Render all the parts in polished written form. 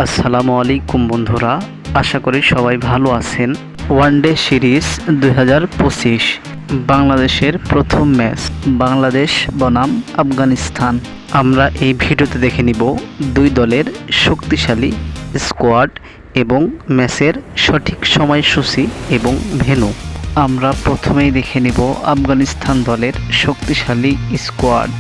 আসসালামু আলাইকুম বন্ধুরা, আশা করি সবাই ভালো আছেন। ওয়ানডে সিরিজ 2025 বাংলাদেশের প্রথম ম্যাচ বাংলাদেশ বনাম আফগানিস্তান। আমরা এই ভিডিওতে দেখে নিব দুই দলের শক্তিশালী স্কোয়াড এবং ম্যাচের সঠিক সময়সূচি এবং ভেন্যু। আমরা প্রথমেই দেখে নিব আফগানিস্তান দলের শক্তিশালী স্কোয়াড।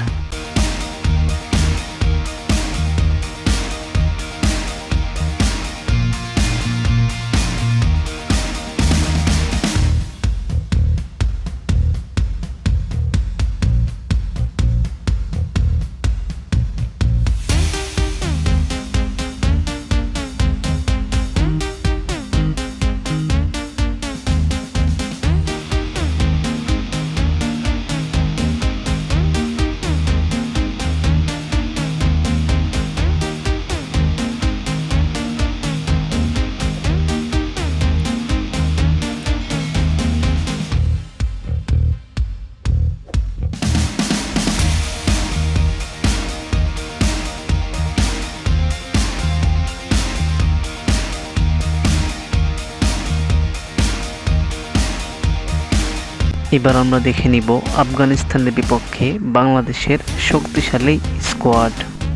এবার আমরা দেখে নিব আফগানিস্তানের বিপক্ষে বাংলাদেশের শক্তিশালী স্কোয়াড।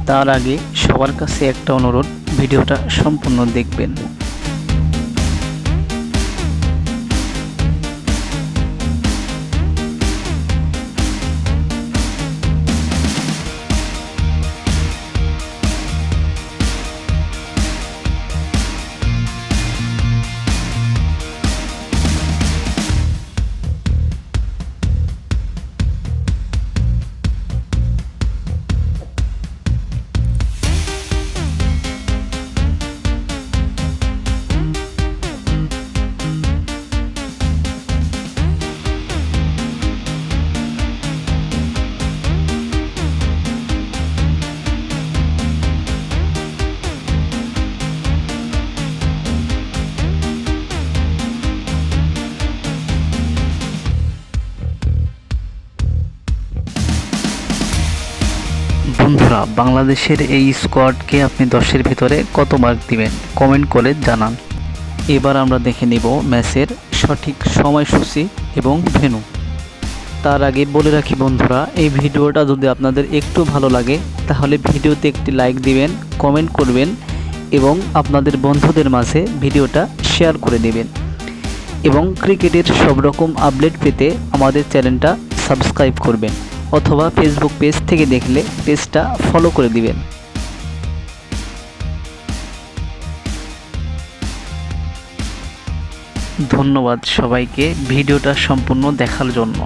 তার আগে সবার কাছে একটা অনুরোধ, ভিডিওটা সম্পূর্ণ দেখবেন। বন্ধুরা, বাংলাদেশের এই স্কোয়াডকে আপনি 10-এর ভিতরে কত মার্ক দিবেন কমেন্ট করে জানান। এবার আমরা দেখে নিব ম্যাচের সঠিক সময়সূচি এবং ভেন্যু। তার আগে বলে রাখি বন্ধুরা, এই ভিডিওটা যদি আপনাদের একটু ভালো লাগে তাহলে ভিডিওতে একটি লাইক দিবেন, কমেন্ট করবেন এবং আপনাদের বন্ধুদের মাঝে ভিডিওটা শেয়ার করে দেবেন। এবং ক্রিকেটের সব রকম আপডেট পেতে আমাদের চ্যানেলটা সাবস্ক্রাইব করবেন, অথবা ফেসবুক পেজ থেকে দেখলে পেজটা ফলো করে দিবেন। ধন্যবাদ সবাইকে ভিডিওটা সম্পূর্ণ দেখার জন্য।